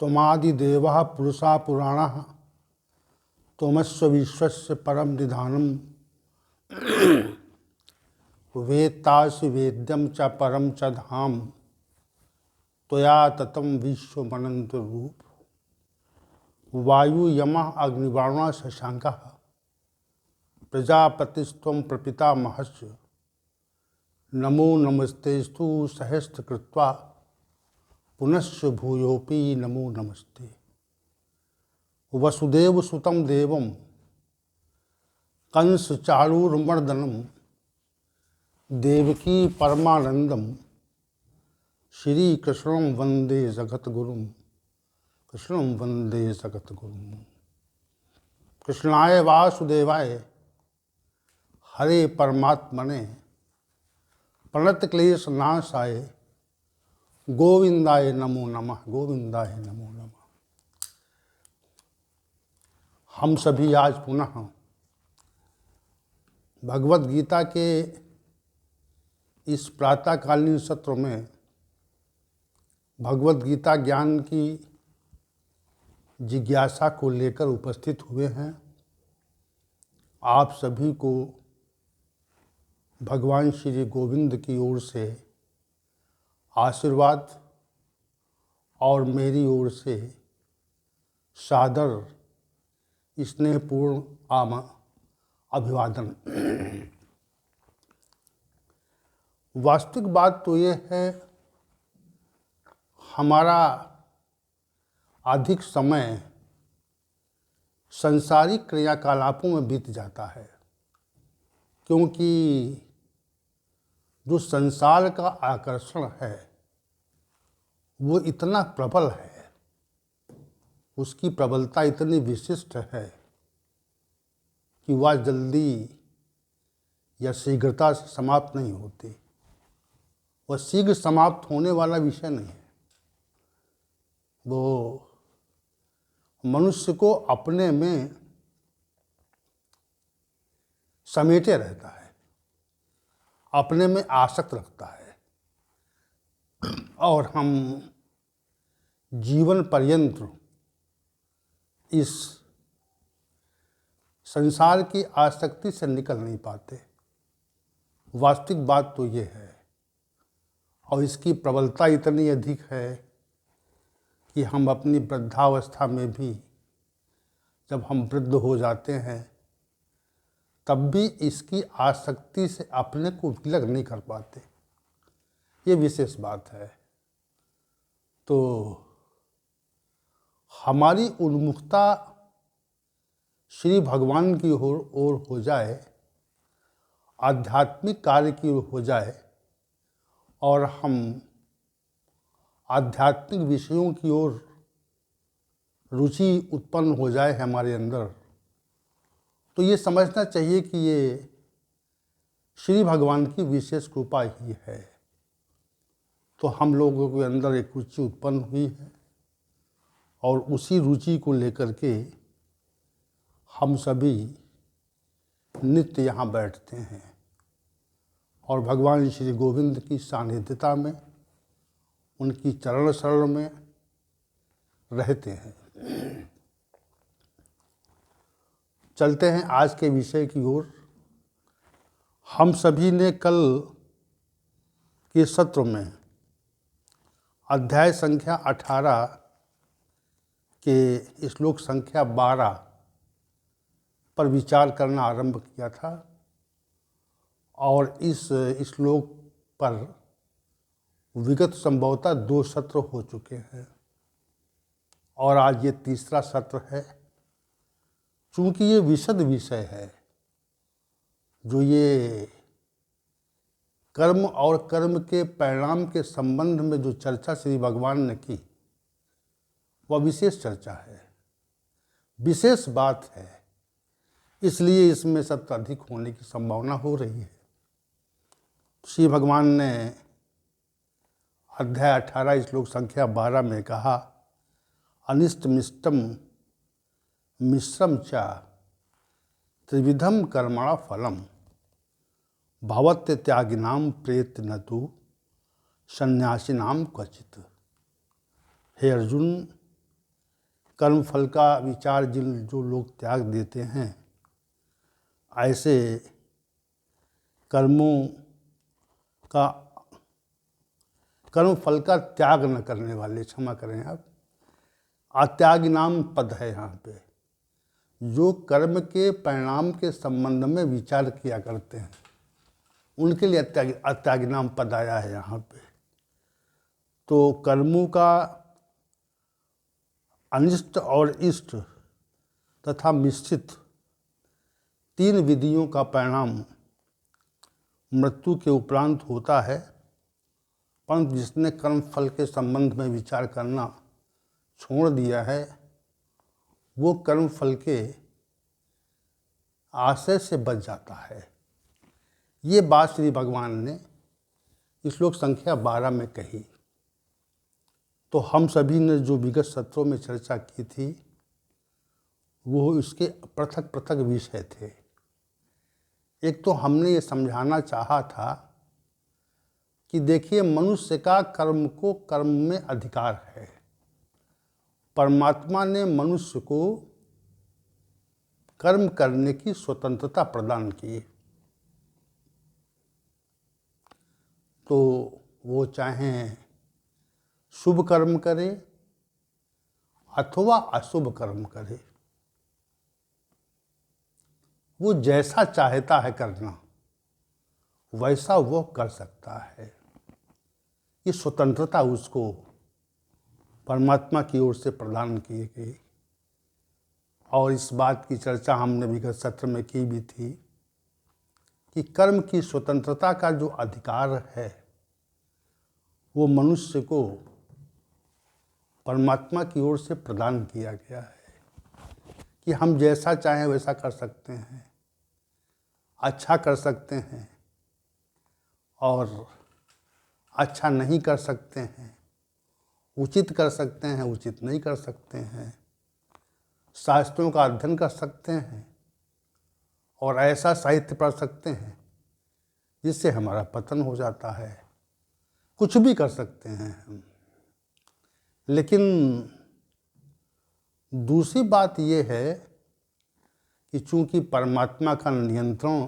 त्वमादिदेवः पुरुषा पुराणः त्वमस्य विश्वस्य परम निधानम् वेत्तासि वेद्यं च परम च धाम त्वया ततं विश्वमनंत रूप। वायु यमः अग्निबाणः शशांकः प्रजापतिस्त्वं प्रपितामहस्य नमो नमस्तेस्तु सहस्रकृत्वा पुनश्च भूयोऽपि नमो नमस्ते। वसुदेवसुतं देवं कंसचाणूरमर्दनं देवकी परमानंदम श्रीकृष्णं वंदे जगद्गुरुं कृष्णं वंदे जगद्गुरुं। कृष्णाय वासुदेवाय हरे परमात्मने प्रणतक्लेशनाशाय गोविंदाय नमो नमः गोविंदाय नमो नमः। हम सभी आज पुनः भगवद गीता के इस प्रातःकालीन सत्र में भगवद गीता ज्ञान की जिज्ञासा को लेकर उपस्थित हुए हैं। आप सभी को भगवान श्री गोविंद की ओर से आशीर्वाद और मेरी ओर से सादर स्नेहपूर्ण अभिवादन। वास्तविक बात तो ये है, हमारा अधिक समय संसारिक क्रियाकलापों में बीत जाता है, क्योंकि जो संसार का आकर्षण है वो इतना प्रबल है, उसकी प्रबलता इतनी विशिष्ट है कि वह जल्दी या शीघ्रता से समाप्त नहीं होती। वह शीघ्र समाप्त होने वाला विषय नहीं है। वो मनुष्य को अपने में समेटे रहता है, अपने में आसक्त रखता है, और हम जीवन पर्यंत इस संसार की आसक्ति से निकल नहीं पाते। वास्तविक बात तो ये है, और इसकी प्रबलता इतनी अधिक है कि हम अपनी वृद्धावस्था में भी, जब हम वृद्ध हो जाते हैं, तब भी इसकी आसक्ति से अपने को विलग नहीं कर पाते। ये विशेष बात है। तो हमारी उन्मुखता श्री भगवान की ओर हो जाए, आध्यात्मिक कार्य की ओर हो जाए, और हम आध्यात्मिक विषयों की ओर रुचि उत्पन्न हो जाए हमारे अंदर, तो ये समझना चाहिए कि ये श्री भगवान की विशेष कृपा ही है। तो हम लोगों के अंदर एक रुचि उत्पन्न हुई है, और उसी रुचि को लेकर के हम सभी नित्य यहाँ बैठते हैं और भगवान श्री गोविंद की सानिध्यता में, उनकी चरण शरण में रहते हैं। चलते हैं आज के विषय की ओर। हम सभी ने कल के सत्र में अध्याय संख्या 18 के श्लोक संख्या 12 पर विचार करना आरंभ किया था, और इस श्लोक पर विगत संभवतः 2 सत्र हो चुके हैं, और आज ये तीसरा सत्र है। चूँकि ये विशद विषय है, जो ये कर्म और कर्म के परिणाम के संबंध में जो चर्चा श्री भगवान ने की, वह विशेष चर्चा है, विशेष बात है, इसलिए इसमें सत्य अधिक होने की संभावना हो रही है। श्री भगवान ने अध्याय 18 श्लोक संख्या 12 में कहा, अनिष्टमिष्टम मिश्रम च त्रिविधम कर्मणा फलम भवत्य त्यागिनाम प्रेत न तो सन्यासिनाम क्वचित। हे अर्जुन, कर्म फल का विचार जो लोग त्याग देते हैं, ऐसे का कर्म फल का त्याग न करने वाले, क्षमा करें आप, अत्याग नाम पद है यहाँ पे, जो कर्म के परिणाम के संबंध में विचार किया करते हैं, उनके लिए अत्याग नाम पद आया है यहाँ पे। तो कर्मों का अनिष्ट और इष्ट तथा मिश्रित 3 विधियों का परिणाम मृत्यु के उपरांत होता है, परंतु जिसने कर्म फल के संबंध में विचार करना छोड़ दिया है, वो कर्म फल के आशय से बच जाता है। ये बात श्री भगवान ने श्लोक संख्या 12 में कही। तो हम सभी ने जो विगत सत्रों में चर्चा की थी, वो इसके पृथक पृथक विषय थे। एक तो हमने ये समझाना चाहा था कि देखिए, मनुष्य का कर्म में अधिकार है। परमात्मा ने मनुष्य को कर्म करने की स्वतंत्रता प्रदान की, तो वो चाहे शुभ कर्म करे अथवा अशुभ कर्म करे, वो जैसा चाहता है करना वैसा वो कर सकता है। ये स्वतंत्रता उसको परमात्मा की ओर से प्रदान की गई। और इस बात की चर्चा हमने विगत सत्र में की भी थी कि कर्म की स्वतंत्रता का जो अधिकार है, वो मनुष्य को परमात्मा की ओर से प्रदान किया गया है कि हम जैसा चाहें वैसा कर सकते हैं, अच्छा कर सकते हैं और अच्छा नहीं कर सकते हैं, उचित कर सकते हैं, उचित नहीं कर सकते हैं, शास्त्रों का अध्ययन कर सकते हैं और ऐसा साहित्य पढ़ सकते हैं जिससे हमारा पतन हो जाता है, कुछ भी कर सकते हैं हम। लेकिन दूसरी बात ये है कि चूंकि परमात्मा का नियंत्रण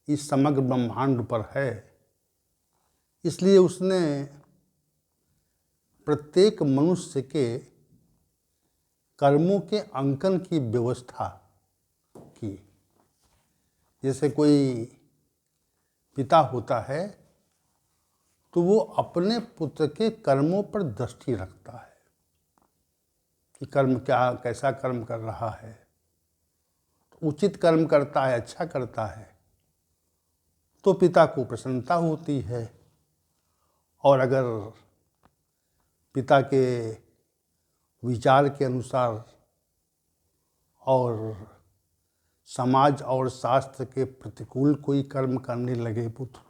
इस समग्र ब्रह्मांड पर है, इसलिए उसने प्रत्येक मनुष्य के कर्मों के अंकन की व्यवस्था की। जैसे कोई पिता होता है तो वो अपने पुत्र के कर्मों पर दृष्टि रखता है कि कर्म कैसा कर्म कर रहा है, तो उचित कर्म करता है, अच्छा करता है, तो पिता को प्रसन्नता होती है। और अगर पिता के विचार के अनुसार और समाज और शास्त्र के प्रतिकूल कोई कर्म करने लगे पुत्र,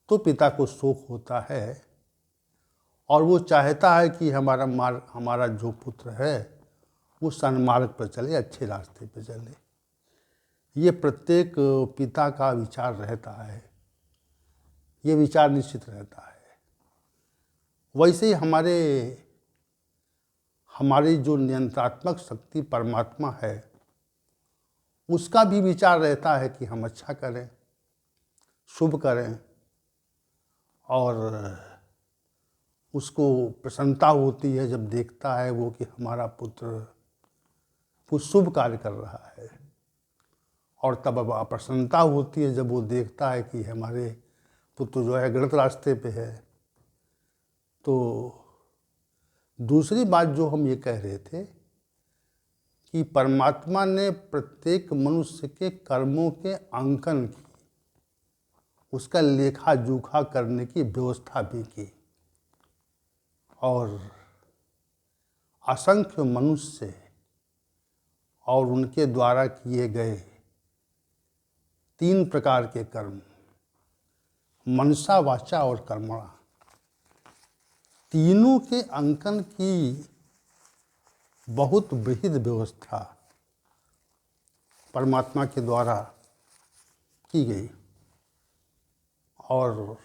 तो पिता को शोक होता है और वो चाहता है कि हमारा जो पुत्र है वो सन्मार्ग पर चले, अच्छे रास्ते पर चले। ये प्रत्येक पिता का विचार रहता है, ये विचार निश्चित रहता है। वैसे ही हमारी जो नियंत्रात्मक शक्ति परमात्मा है, उसका भी विचार रहता है कि हम अच्छा करें, शुभ करें, और उसको प्रसन्नता होती है जब देखता है वो कि हमारा पुत्र कुछ शुभ कार्य कर रहा है, और तब अब अप्रसन्नता होती है जब वो देखता है कि हमारे पुत्र जो है गलत रास्ते पे है। तो दूसरी बात जो हम ये कह रहे थे कि परमात्मा ने प्रत्येक मनुष्य के कर्मों के अंकन की, उसका लेखा जोखा करने की व्यवस्था भी की, और असंख्य मनुष्य और उनके द्वारा किए गए 3 प्रकार के कर्म, मनसा, वाचा और कर्मणा, तीनों के अंकन की बहुत बृहद व्यवस्था परमात्मा के द्वारा की गई। और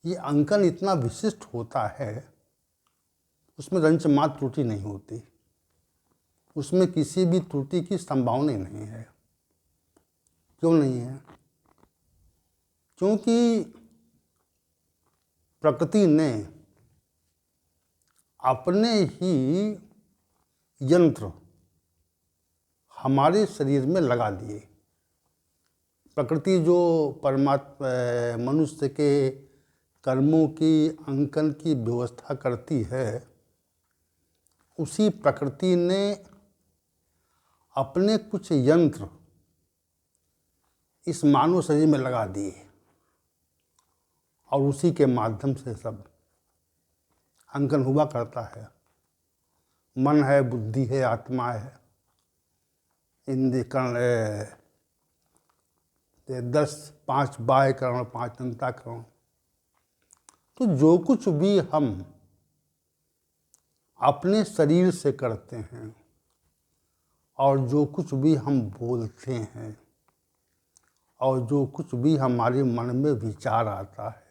ये अंकन इतना विशिष्ट होता है उसमें रंच मात्र त्रुटि नहीं होती, उसमें किसी भी त्रुटि की संभावना ही नहीं है। क्यों नहीं है? क्योंकि प्रकृति ने अपने ही यंत्र हमारे शरीर में लगा दिए। प्रकृति जो परमात्मा मनुष्य के कर्मों की अंकन की व्यवस्था करती है, उसी प्रकृति ने अपने कुछ यंत्र इस मानव शरीर में लगा दिए और उसी के माध्यम से सब अंकन हुआ करता है। मन है, बुद्धि है, आत्मा है, इंद्रिय कर्ण 10 5 बाह्य कर्ण, 5 अंतःकरण। तो जो कुछ भी हम अपने शरीर से करते हैं और जो कुछ भी हम बोलते हैं और जो कुछ भी हमारे मन में विचार आता है,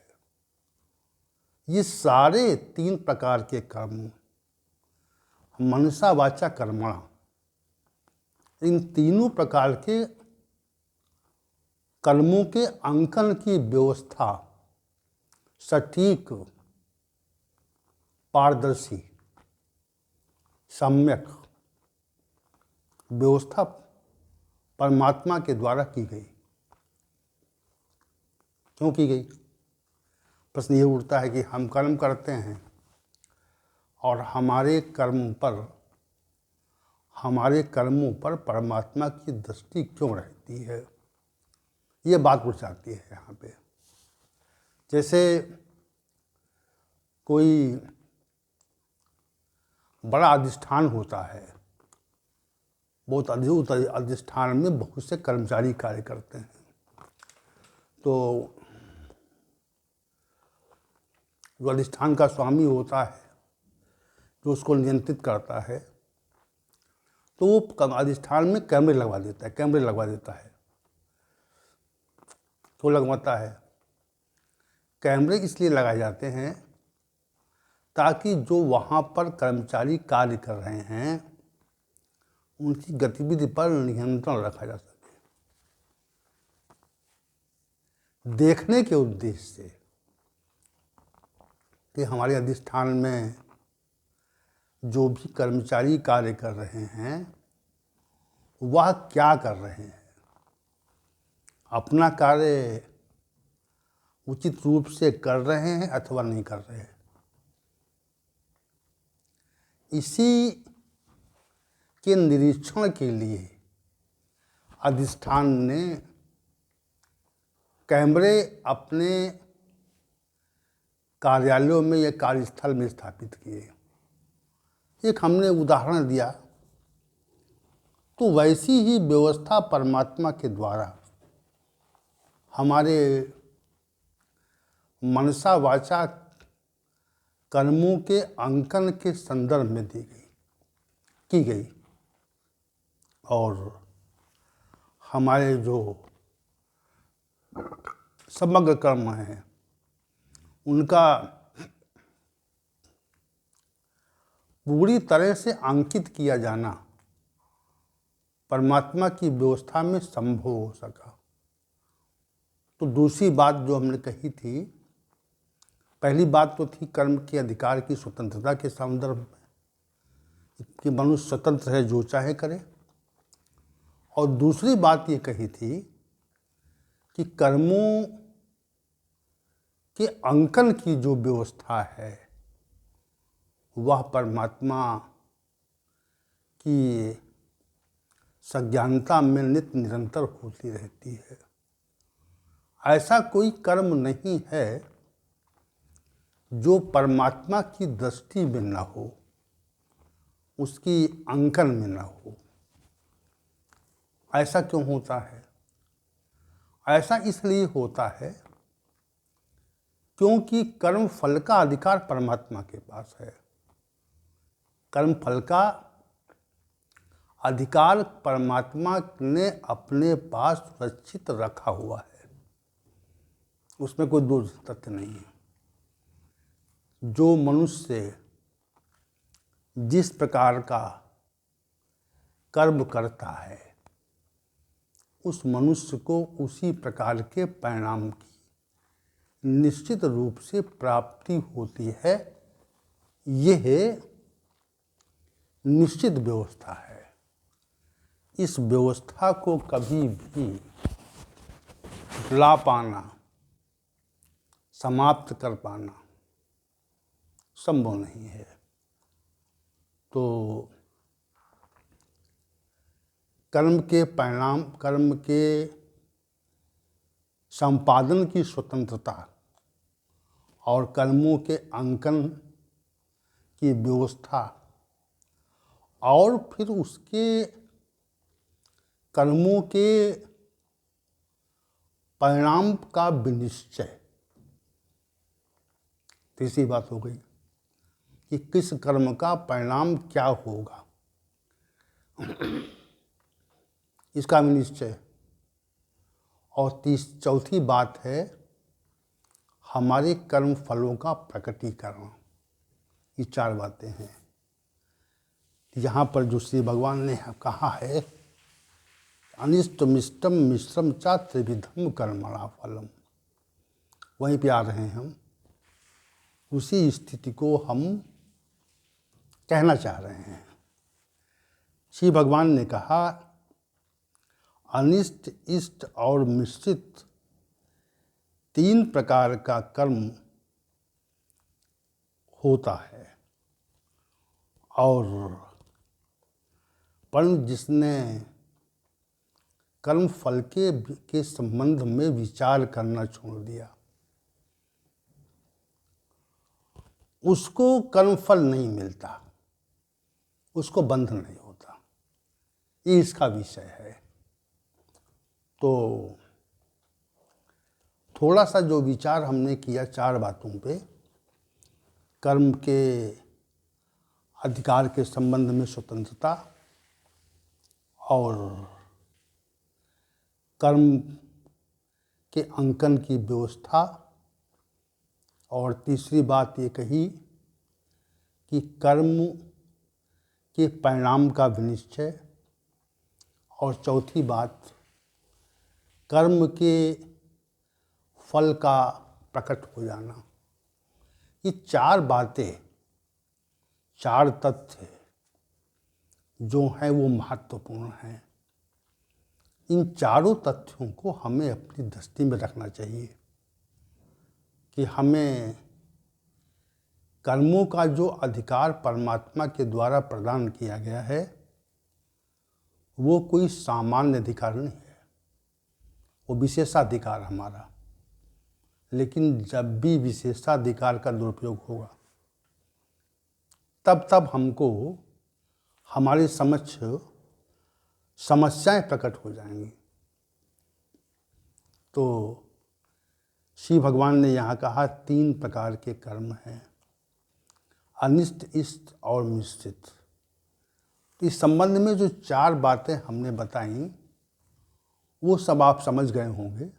ये सारे 3 प्रकार के कर्म, मनसा वाचा कर्मणा, इन तीनों प्रकार के कर्मों के अंकन की व्यवस्था सटीक, पारदर्शी, सम्यक व्यवस्था परमात्मा के द्वारा की गई। क्यों की गई? प्रश्न ये उठता है कि हम कर्म करते हैं और हमारे कर्मों पर परमात्मा की दृष्टि क्यों रहती है? ये बात उठ जाती है यहाँ पे। जैसे कोई बड़ा अधिष्ठान होता है, बहुत अधिक अधिष्ठान में बहुत से कर्मचारी कार्य करते हैं, तो जो अधिष्ठान का स्वामी होता है, जो उसको नियंत्रित करता है, तो वो अधिष्ठान में कैमरे लगवा देता है। तो लगवाता है, कैमरे इसलिए लगाए जाते हैं ताकि जो वहाँ पर कर्मचारी कार्य कर रहे हैं उनकी गतिविधि पर नियंत्रण रखा जा सके, देखने के उद्देश्य से कि हमारे अधिष्ठान में जो भी कर्मचारी कार्य कर रहे हैं वह क्या कर रहे हैं, अपना कार्य उचित रूप से कर रहे हैं अथवा नहीं कर रहे हैं। इसी के निरीक्षण के लिए अधिष्ठान ने कैमरे अपने कार्यालयों में या कार्यस्थल में स्थापित किए। एक हमने उदाहरण दिया, तो वैसी ही व्यवस्था परमात्मा के द्वारा हमारे मनसा वाचा कर्मों के अंकन के संदर्भ में की गई और हमारे जो समग्र कर्म हैं उनका पूरी तरह से अंकित किया जाना परमात्मा की व्यवस्था में संभव हो सका। तो दूसरी बात जो हमने कही थी, पहली बात तो थी कर्म के अधिकार की स्वतंत्रता के संदर्भ में कि मनुष्य स्वतंत्र है, जो चाहे करे, और दूसरी बात ये कही थी कि कर्मों के अंकन की जो व्यवस्था है वह परमात्मा की सज्ञानता में नित्य निरंतर होती रहती है। ऐसा कोई कर्म नहीं है जो परमात्मा की दृष्टि में न हो, उसकी अंकन में न हो। ऐसा क्यों होता है? ऐसा इसलिए होता है क्योंकि कर्म फल का अधिकार परमात्मा के पास है। कर्म फल का अधिकार परमात्मा ने अपने पास सुरक्षित रखा हुआ है, उसमें कोई दो तथ्य नहीं है। जो मनुष्य जिस प्रकार का कर्म करता है उस मनुष्य को उसी प्रकार के परिणाम की निश्चित रूप से प्राप्ति होती है। यह निश्चित व्यवस्था है। इस व्यवस्था को कभी भी भुला पाना, समाप्त कर पाना संभव नहीं है। तो कर्म के परिणाम, कर्म के संपादन की स्वतंत्रता और कर्मों के अंकन की व्यवस्था और फिर उसके कर्मों के परिणाम का विनिश्चय, तीसरी बात हो गई कि किस कर्म का परिणाम क्या होगा, इसका विनिश्चय। और चौथी बात है हमारे कर्म फलों का प्रकटीकरण। ये चार बातें हैं। यहाँ पर जो श्री भगवान ने कहा है, अनिष्टमिष्टम मिश्रम च त्रिविधम कर्मणा फलम, वहीं पे आ रहे हैं हम। उसी स्थिति को हम कहना चाह रहे हैं। श्री भगवान ने कहा अनिष्ट, इष्ट और मिश्रित तीन प्रकार का कर्म होता है, और परंतु जिसने कर्म फल के संबंध में विचार करना छोड़ दिया उसको कर्म फल नहीं मिलता, उसको बंधन नहीं होता। ये इसका विषय है। तो थोड़ा सा जो विचार हमने किया चार बातों पे, कर्म के अधिकार के संबंध में स्वतंत्रता और कर्म के अंकन की व्यवस्था, और तीसरी बात ये कही कि कर्म के परिणाम का विनिश्चय, और चौथी बात कर्म के फल का प्रकट हो जाना। ये चार बातें, चार तथ्य जो हैं वो महत्वपूर्ण हैं। इन चारों तथ्यों को हमें अपनी दृष्टि में रखना चाहिए कि हमें कर्मों का जो अधिकार परमात्मा के द्वारा प्रदान किया गया है वो कोई सामान्य अधिकार नहीं है, वो विशेषाधिकार हमारा। लेकिन जब भी विशेषाधिकार का दुरुपयोग होगा तब हमको हमारे समक्ष समस्याएं प्रकट हो जाएंगी। तो श्री भगवान ने यहाँ कहा तीन प्रकार के कर्म हैं, अनिष्ट, इष्ट और मिश्रित। इस संबंध में जो चार बातें हमने बताई वो सब आप समझ गए होंगे।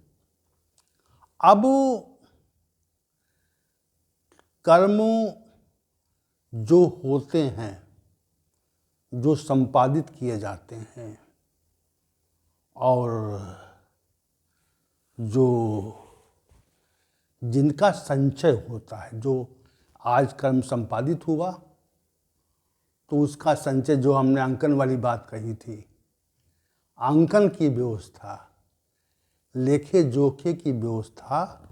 अब कर्म जो होते हैं, जो संपादित किए जाते हैं और जो जिनका संचय होता है, जो आज कर्म संपादित हुआ तो उसका संचय, जो हमने अंकन वाली बात कही थी, अंकन की व्यवस्था, लेखे जोखे की व्यवस्था,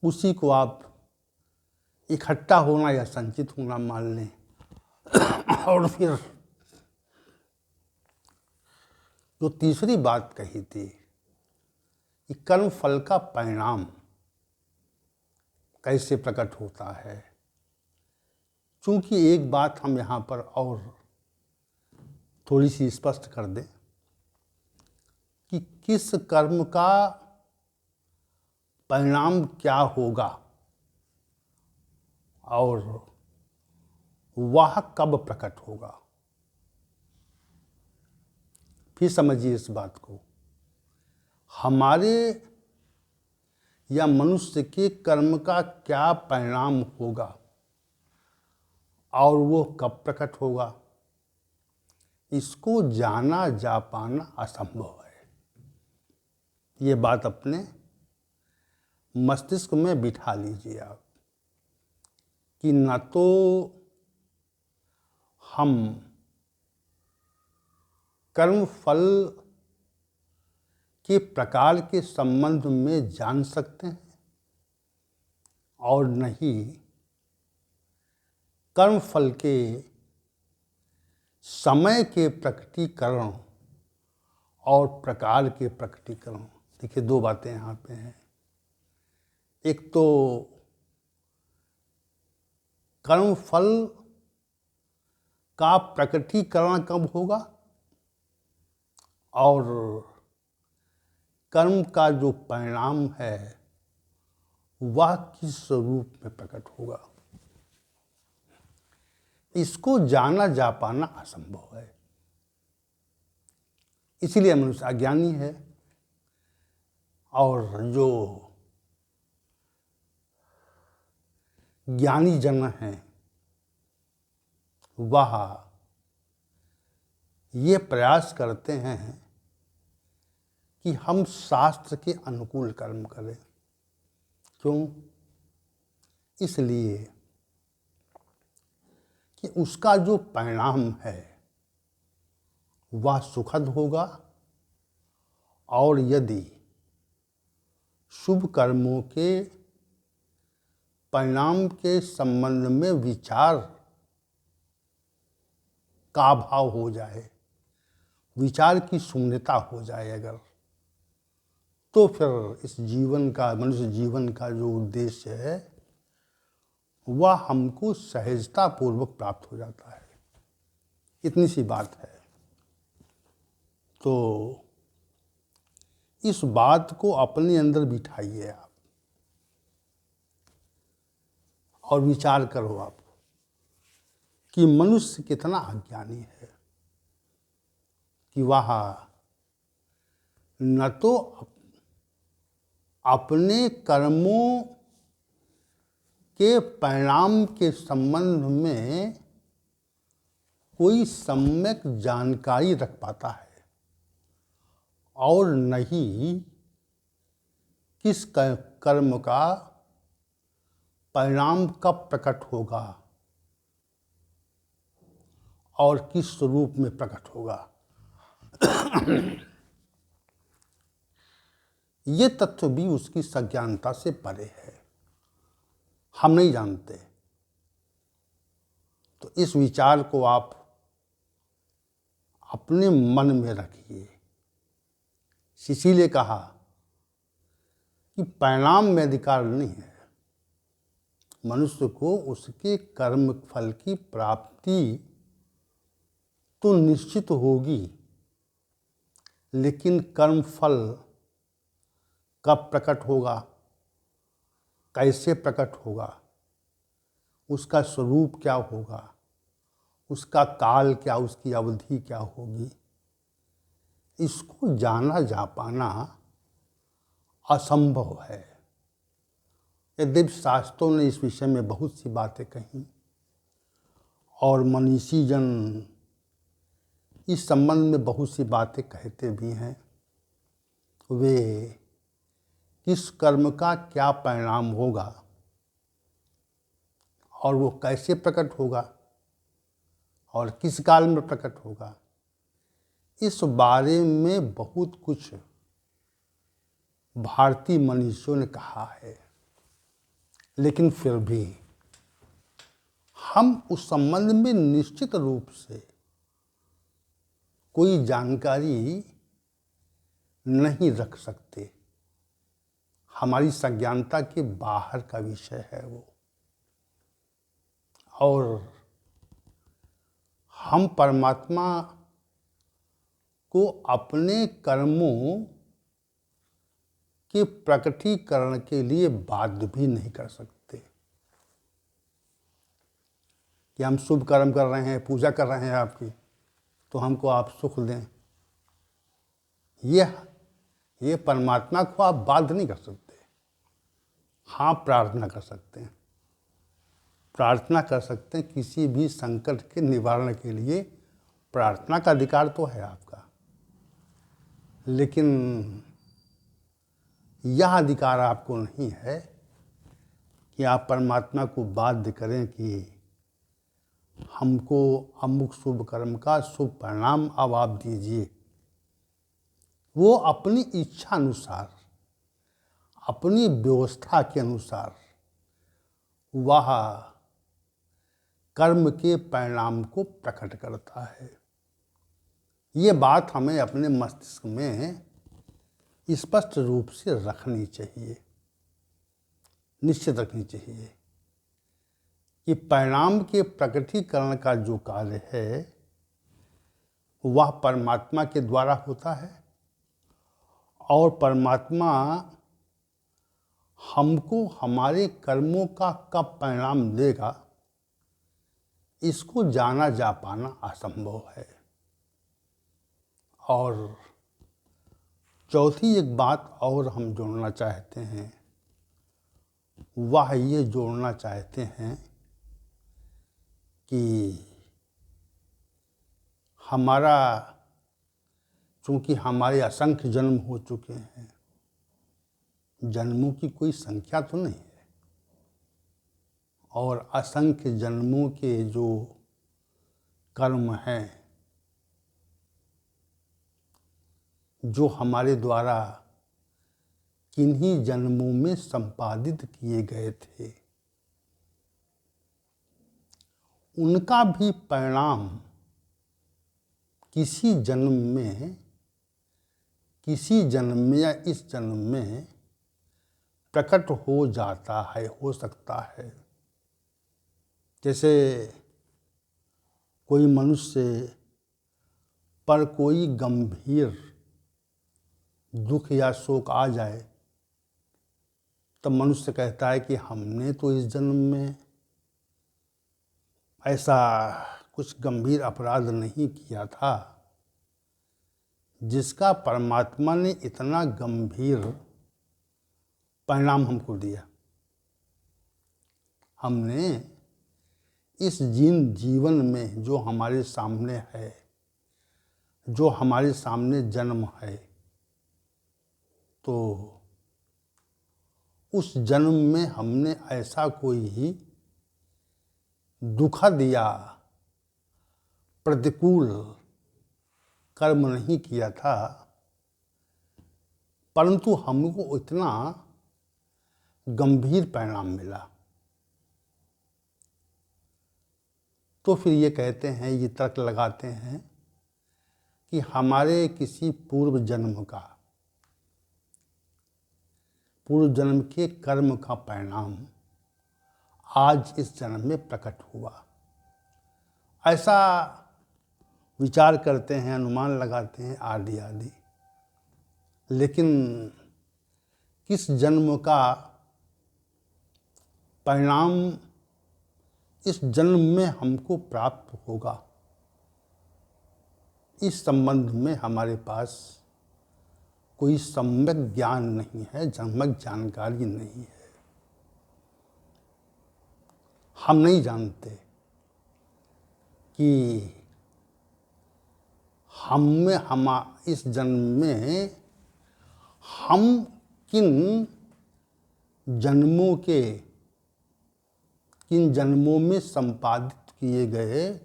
उसी को आप इकट्ठा होना या संचित होना मान लें। और फिर जो तीसरी बात कही थी कि कर्म फल का परिणाम कैसे प्रकट होता है। चूंकि एक बात हम यहाँ पर और थोड़ी सी स्पष्ट कर दें कि किस कर्म का परिणाम क्या होगा और वह कब प्रकट होगा। फिर समझिए इस बात को, हमारे या मनुष्य के कर्म का क्या परिणाम होगा और वो कब प्रकट होगा, इसको जाना जा पाना असंभव है। ये बात अपने मस्तिष्क में बिठा लीजिए आप कि न तो हम कर्म फल के प्रकार के संबंध में जान सकते हैं और न ही कर्म फल के समय के प्रकटीकरण और प्रकार के प्रकटीकरण। देखिए, दो बातें यहाँ पे हैं। एक तो कर्म फल का प्रकटीकरण कब होगा और कर्म का जो परिणाम है वह किस स्वरूप में प्रकट होगा, इसको जाना जा पाना असंभव है। इसीलिए मनुष्य अज्ञानी है और जो ज्ञानी जन हैं वह ये प्रयास करते हैं कि हम शास्त्र के अनुकूल कर्म करें। क्यों? इसलिए कि उसका जो परिणाम है वह सुखद होगा और यदि शुभ कर्मों के परिणाम के संबंध में विचार का अभाव हो जाए, विचार की शून्यता हो जाए अगर, तो फिर इस जीवन का, मनुष्य जीवन का जो उद्देश्य है वह हमको सहजता पूर्वक प्राप्त हो जाता है। इतनी सी बात है। तो इस बात को अपने अंदर बिठाइए आप और विचार करो आप कि मनुष्य कितना अज्ञानी है कि वह न तो अपने कर्मों के परिणाम के संबंध में कोई सम्यक जानकारी रख पाता है और नहीं किस कर्म का परिणाम कब प्रकट होगा और किस स्वरूप में प्रकट होगा। ये तथ्य भी उसकी सज्ञानता से परे है, हम नहीं जानते। तो इस विचार को आप अपने मन में रखिए। इसीलिए कहा कि परिणाम में अधिकार नहीं है। मनुष्य को उसके कर्म फल की प्राप्ति तो निश्चित होगी, लेकिन कर्म फल कब प्रकट होगा, कैसे प्रकट होगा, उसका स्वरूप क्या होगा, उसका काल क्या, उसकी अवधि क्या होगी, इसको जाना जा पाना असंभव है। यद्यपि शास्त्रों ने इस विषय में बहुत सी बातें कही और मनीषी जन इस संबंध में बहुत सी बातें कहते भी हैं। वे किस कर्म का क्या परिणाम होगा और वो कैसे प्रकट होगा और किस काल में प्रकट होगा, इस बारे में बहुत कुछ भारतीय मनीषियों ने कहा है। लेकिन फिर भी हम उस संबंध में निश्चित रूप से कोई जानकारी नहीं रख सकते। हमारी संज्ञानता के बाहर का विषय है वो, और हम परमात्मा को अपने कर्मों के प्रकटीकरण के लिए बाध्य भी नहीं कर सकते कि हम शुभ कर्म कर रहे हैं, पूजा कर रहे हैं आपकी, तो हमको आप सुख दें। ये परमात्मा को आप बाध्य नहीं कर सकते। हाँ, प्रार्थना कर सकते हैं प्रार्थना कर सकते हैं। किसी भी संकट के निवारण के लिए प्रार्थना का अधिकार तो है आपका, लेकिन यह अधिकार आपको नहीं है कि आप परमात्मा को बाध्य करें कि हमको अमुक शुभ कर्म का शुभ परिणाम अब आप दीजिए। वो अपनी इच्छा अनुसार, अपनी व्यवस्था के अनुसार वह कर्म के परिणाम को प्रकट करता है। ये बात हमें अपने मस्तिष्क में स्पष्ट रूप से रखनी चाहिए, निश्चित रखनी चाहिए कि परिणाम के प्रकटीकरण का जो कार्य है वह परमात्मा के द्वारा होता है और परमात्मा हमको हमारे कर्मों का कब परिणाम देगा इसको जाना जा पाना असंभव है। और चौथी एक बात और हम जोड़ना चाहते हैं, वह ये जोड़ना चाहते हैं कि हमारा, चूँकि हमारे असंख्य जन्म हो चुके हैं, जन्मों की कोई संख्या तो नहीं है, और असंख्य जन्मों के जो कर्म हैं जो हमारे द्वारा किन्हीं जन्मों में संपादित किए गए थे, उनका भी परिणाम किसी जन्म में या इस जन्म में प्रकट हो जाता है, हो सकता है। जैसे कोई मनुष्य पर कोई गंभीर दुख या शोक आ जाए तब मनुष्य कहता है कि हमने तो इस जन्म में ऐसा कुछ गंभीर अपराध नहीं किया था जिसका परमात्मा ने इतना गंभीर परिणाम हमको दिया। हमने इस जीवन में जो हमारे सामने है, जो हमारे सामने जन्म है, तो उस जन्म में हमने ऐसा कोई दुखद या प्रतिकूल कर्म नहीं किया था, परंतु हमको इतना गंभीर परिणाम मिला। तो फिर ये कहते हैं, ये तर्क लगाते हैं कि हमारे किसी पूर्व जन्म के कर्म का परिणाम आज इस जन्म में प्रकट हुआ। ऐसा विचार करते हैं, अनुमान लगाते हैं आदि आदि। लेकिन किस जन्म का परिणाम इस जन्म में हमको प्राप्त होगा, इस संबंध में हमारे पास कोई सम्यक ज्ञान नहीं है, सम्यक जानकारी नहीं है। हम नहीं जानते कि इस जन्म में हम किन जन्मों में संपादित किए गए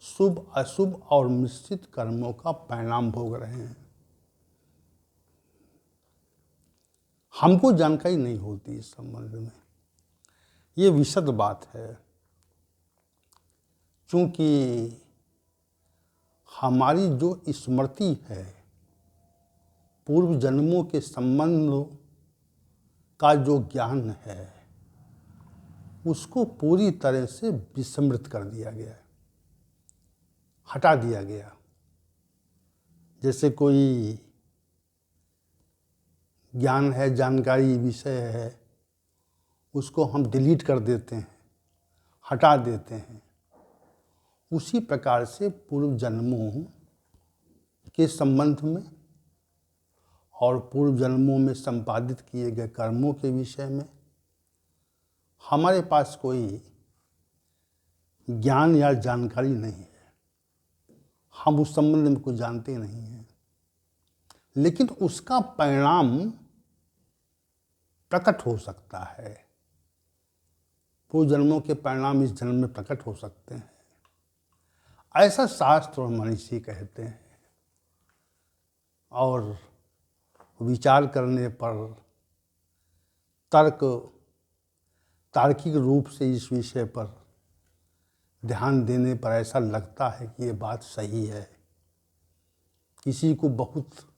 शुभ अशुभ और मिश्रित कर्मों का परिणाम भोग रहे हैं। हमको जानकारी नहीं होती इस संबंध में। ये विशद बात है, क्योंकि हमारी जो स्मृति है, पूर्व जन्मों के संबंध का जो ज्ञान है, उसको पूरी तरह से विस्मृत कर दिया गया, हटा दिया गया। जैसे कोई ज्ञान है, जानकारी, विषय है, उसको हम डिलीट कर देते हैं, हटा देते हैं। उसी प्रकार से पूर्व जन्मों के संबंध में और पूर्व जन्मों में संपादित किए गए कर्मों के विषय में हमारे पास कोई ज्ञान या जानकारी नहीं है, हम उस संबंध में कुछ जानते नहीं हैं, लेकिन उसका परिणाम प्रकट हो सकता है। पूर्व जन्मों के परिणाम इस जन्म में प्रकट हो सकते हैं, ऐसा शास्त्र और मनीषी कहते हैं। और विचार करने पर, तार्किक रूप से इस विषय पर ध्यान देने पर ऐसा लगता है कि ये बात सही है। किसी को बहुत